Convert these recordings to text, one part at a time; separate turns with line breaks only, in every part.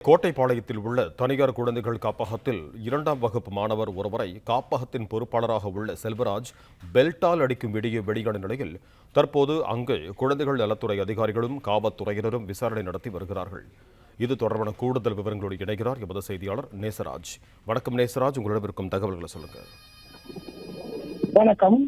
கோட்டைப்பாளையத்தில் உள்ள தனியார் குழந்தைகள் காப்பகத்தில் 2ஆம் வகுப்பு மாணவர் ஒருவரை காப்பகத்தின் பொறுப்பாளராக உள்ள செல்வராஜ் பெல்ட்டால் அடிக்கும் வீடியோ வெளியான நிலையில் தற்போது அங்கு குழந்தைகள் நலத்துறை அதிகாரிகளும் காவல்துறையினரும் விசாரணை நடத்தி வருகிறார்கள். இது தொடர்பான கூடுதல் விவரங்களோடு இணைகிறார் எமது செய்தியாளர் நேசராஜ். வணக்கம் நேசராஜ், உங்களிடம் இருக்கும் தகவல்களை சொல்லுங்க.
வணக்கம்.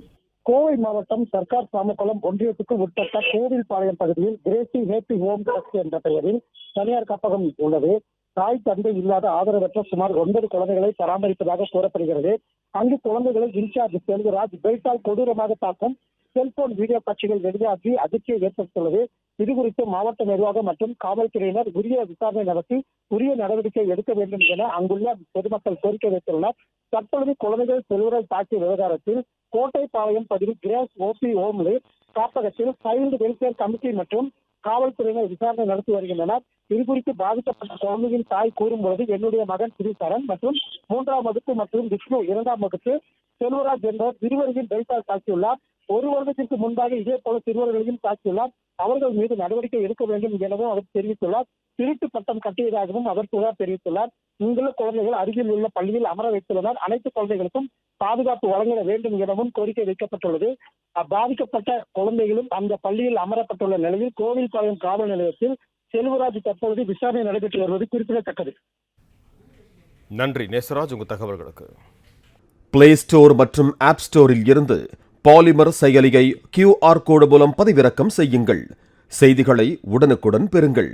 கோவை மாவட்டம் சர்க்கார் சாமக்குளம் ஒன்றியத்துக்கு உட்பட்ட கோவில்பாளையம் பகுதியில் கிரேசி ஹேப்பி ஹோம் ட்ரஸ்ட் என்ற பெயரில் தனியார் காப்பகம் உள்ளது. தாய் தந்தை இல்லாத ஆதரவற்ற சுமார் 9 குழந்தைகளை பராமரிப்பதாக கூறப்படுகிறது. அங்கு குழந்தைகளை இன்சார்ஜ் செல்வராஜ் பெல்ட்டால் கொடூரமாக தாக்கும் செல்போன் வீடியோ காட்சிகள் வெளியாகி அதிர்ச்சியை ஏற்படுத்தியுள்ளது. இதுகுறித்து மாவட்ட நிர்வாகம் மற்றும் காவல்துறையினர் உரிய விசாரணை நடத்தி உரிய நடவடிக்கை எடுக்க வேண்டும் என அங்குள்ள பொதுமக்கள் கோரிக்கை வைத்துள்ளனர். தற்பொழுது குழந்தைகள் செல்வராஜ் தாக்கிய விவகாரத்தில் கோட்டைப்பாளையம் பகுதி கிரேஸ் ஓபி ஹோம்லே காப்பகத்தில் சைல்டு வெல்ஃபேர் கமிட்டி மற்றும் காவல்துறையினர் விசாரணை நடத்தி வருகின்றனர். இதுகுறித்து பாதிக்கப்பட்ட குழந்தையின் தாய் கூறும்பொழுது, என்னுடைய மகன் ஸ்ரீசரன் மற்றும் 3ஆம் வகுப்பு மற்றும் விஷ்ணு 2ஆம் வகுப்பு செல்வராஜ் என்பவர் இருவரையும் பெல்ட்டால் தாக்கியுள்ளார். 1 வருடத்திற்கு முன்பாக இதே போல சிறுவர்களையும் தாக்கியுள்ளார். அவர்கள் மீது நடவடிக்கை எடுக்க வேண்டும் எனவும் அவர் தெரிவித்துள்ளார். திருட்டு பட்டம் கட்டியதாகவும் அவர் புகார் தெரிவித்துள்ளார். இங்குள்ள குழந்தைகள் அருகில் உள்ள பள்ளியில் அமர வைத்துள்ளனர். அனைத்து குழந்தைகளுக்கும் பாதுகாப்பு வழங்கிட வேண்டும் எனவும் கோரிக்கை வைக்கப்பட்டுள்ளது. பாதிக்கப்பட்ட குழந்தைகளும் அந்த பள்ளியில் அமரப்பட்டுள்ள நிலையில் கோவில்பாளையம் காவல் நிலையத்தில் செல்வராஜ் தற்பொழுது விசாரணை நடைபெற்று வருவது குறிப்பிடத்தக்கது.
நன்றி நேசராஜ், உங்கள் தகவல்களுக்கு.
பிளே ஸ்டோர் மற்றும் ஆப் ஸ்டோரில் இருந்து பாலிமர் செயலியை QR கோடு மூலம் பதிவிறக்கம் செய்யுங்கள். செய்திகளை உடனுக்குடன் பெறுங்கள்.